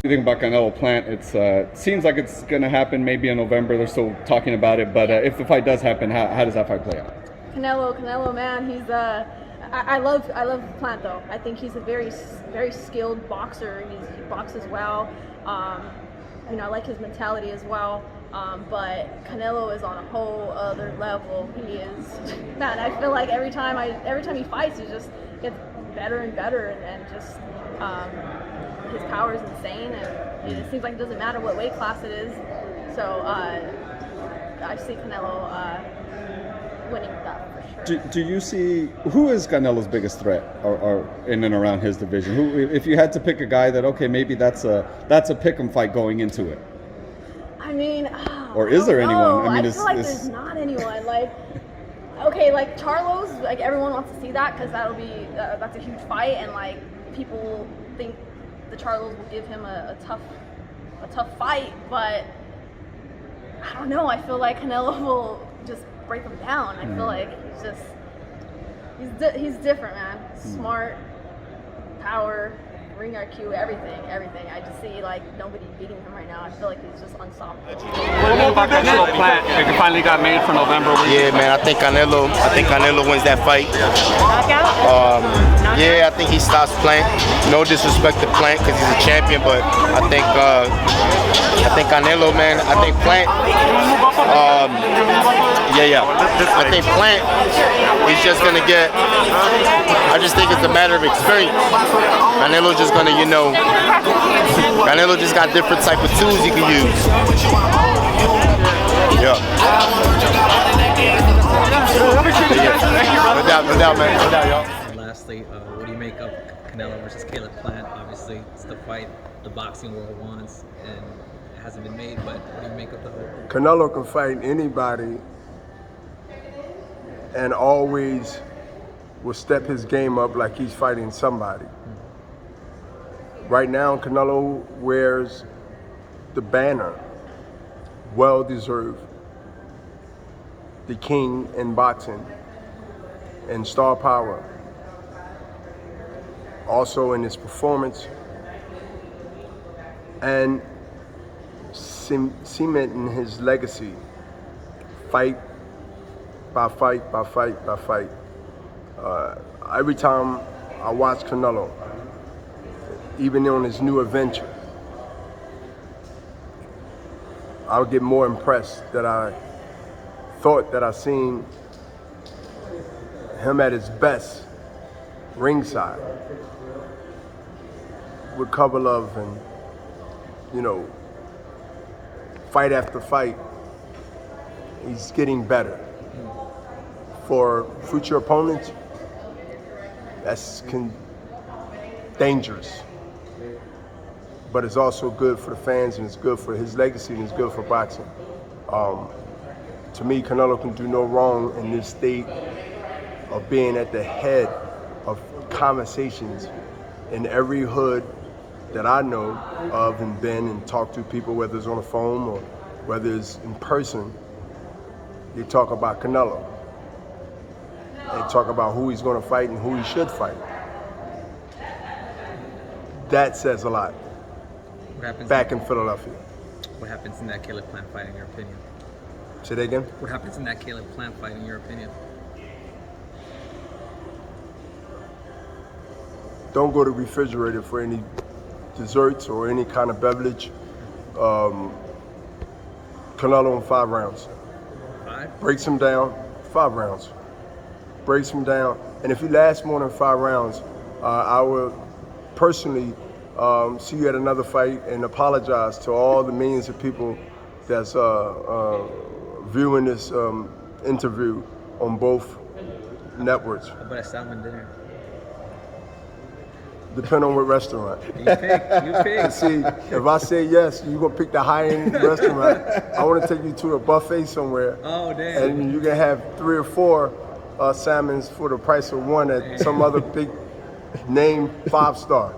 you think about CaneloPlant? It seems like it's going to happen maybe in November. They're still talking about it, but if the fight does happen, how does that fight play out? Canelo, man, he's I love Plant though. I think he's a very skilled boxer. He boxes well. You know, I like his mentality as well. But Canelo is on a whole other level. He is, man. I feel like every time he fights, he just gets better and better, and just his power is insane. And it seems like it doesn't matter what weight class it is. So I see Canelo winning that for sure. Do you see who is Canelo's biggest threat, or in and around his division? Who, if you had to pick a guy that maybe that's a pick'em fight going into it? I mean, or is there anyone? I feel like there's not anyone. Like, okay, like Charlo's, like everyone wants to see that because that's a huge fight, and like people think the Charlos will give him a tough fight, but I don't know. I feel like Canelo will just break him down. I feel like he's different, man. Smart, power, ring IQ, everything. I just see like nobody beating him right now. I feel like he's just unstoppable. What about CaneloPlant? It finally got made for November. Yeah, man. I think Canelo wins that fight. Yeah, I think he stops Plant. No disrespect to Plant because he's a champion, but I think Canelo, man. I think Plant. I think Plant is just gonna get. I just think it's a matter of experience. Canelo's just gonna, Canelo just got different type of tools he can use. Yeah. No doubt, man. No doubt, y'all. And lastly, what do you make of Canelo versus CaneloPlant? Obviously, it's the fight the boxing world wants, and it hasn't been made, but what do you make of the whole? Canelo can fight anybody and always will step his game up like he's fighting somebody. Right now, Canelo wears the banner, well-deserved, the king in boxing and star power. Also in his performance and cementing his legacy, fight by fight by fight by fight. Every time I watch Canelo, even on his new adventure, I would get more impressed that I thought that I seen him at his best ringside with Kovalev, and fight after fight, he's getting better. For future opponents, that's dangerous. But it's also good for the fans, and it's good for his legacy, and it's good for boxing. To me, Canelo can do no wrong in this state of being at the head of conversations in every hood that I know of and been and talked to people, whether it's on the phone or whether it's in person. They talk about Canelo. They talk about who he's going to fight and who he should fight. That says a lot. What happens back in Philadelphia. What happens in that CaneloPlant fight, in your opinion? Say that again? What happens in that CaneloPlant fight, in your opinion? Don't go to the refrigerator for any desserts or any kind of beverage. Canelo in 5 rounds. 5? Breaks him down, 5 rounds. Breaks him down. And if he lasts more than 5 rounds, I will personally see you at another fight and apologize to all the millions of people that's viewing this interview on both networks. How about a salmon dinner? Depending on what restaurant. You pick. See, if I say yes, you're gonna pick the high-end restaurant. I want to take you to a buffet somewhere. Oh, damn. And you can have 3 or 4 salmons for the price of 1 at some other big Name 5-star.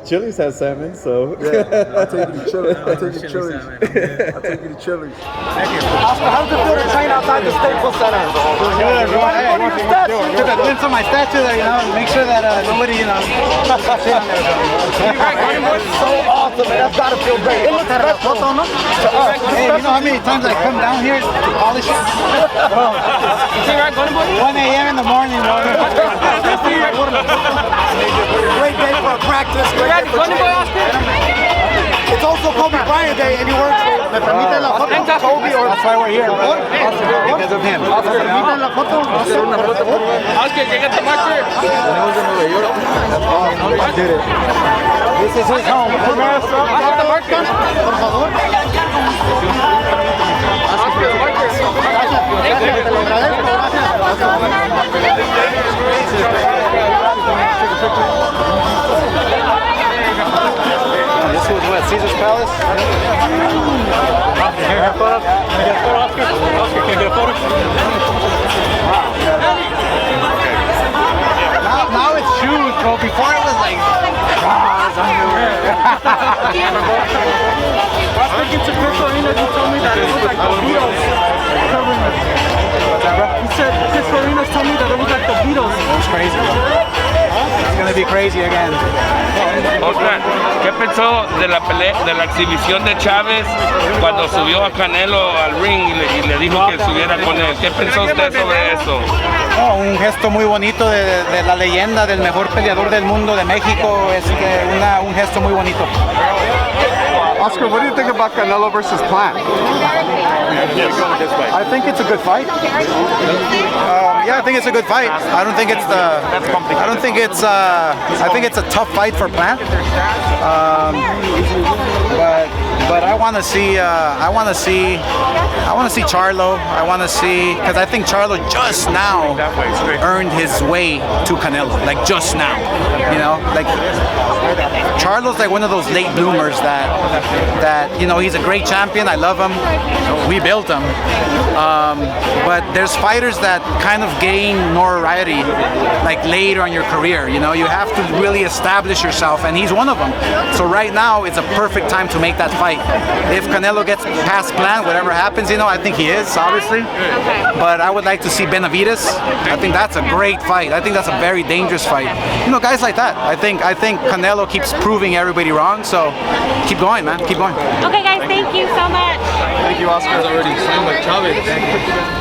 Chili's has salmon, so. Yeah, I'll take you to Chili's. I'll take you to Chili's. I'll take you to Chili's. Oscar, how does it feel to train outside the Staples Center? You want to go to your statue? Took a glimpse of my statue there, you know, make sure that nobody, you know, shit on there. It's so awesome, man. That's gotta feel great. It looks special. Hey, you know how many times I come down here to polish it? 1 a.m. in the morning, bro. Great day for a practice. Great day for training. It's also Kobe Bryant Day, and he works for. ¿Me permiten la foto? Kobe, or that's why we're here. Because of him. ¿Me permiten la foto? Oscar, llega tu marker. I did it. This is his home. Por favor. This was what, Caesar's Palace? Can you get a photo? Can you get a photo, Oscar? Oscar, can you get a photo? Wow. Now it's shoes, bro. Before it was like bras, underwear. I was thinking to Chris Farina, he told me that it was like the Beatles covering it. What's that, bro? He said, Chris Farina told me that it was like the Beatles. It was crazy. It's gonna be crazy again. Oscar, ¿qué pensó de la de la exhibición de Chávez cuando subió a Canelo al ring y le dijo que subiera con él? ¿Qué pensó usted sobre eso? Oh, un gesto muy bonito de la leyenda del mejor peleador del mundo de México. Un gesto muy bonito. Oscar, what do you think about Canelo versus Plant? I think it's a good fight. Yeah, I think it's a good fight. I don't think it's the. I don't think it's. I think it's a tough fight for Plant. But I want to see. I want to see Charlo. I want to see, because I think Charlo just now earned his way to Canelo. Like just now, you know. Like Charlo's like one of those late bloomers that you know, he's a great champion. I love him. We built him. But there's fighters that kind of gain notoriety like later in your career. You know, you have to really establish yourself, and he's one of them. So right now it's a perfect time to make that fight. If Canelo gets past Plant, whatever happens, you know, I think he is, obviously. But I would like to see Benavidez. I think that's a great fight. I think that's a very dangerous fight. You know, guys like that. I think Canelo keeps proving everybody wrong. So keep going, man. Keep going. Okay, guys, thank you so much. Thank you, Oscar. Already signed by Chavez.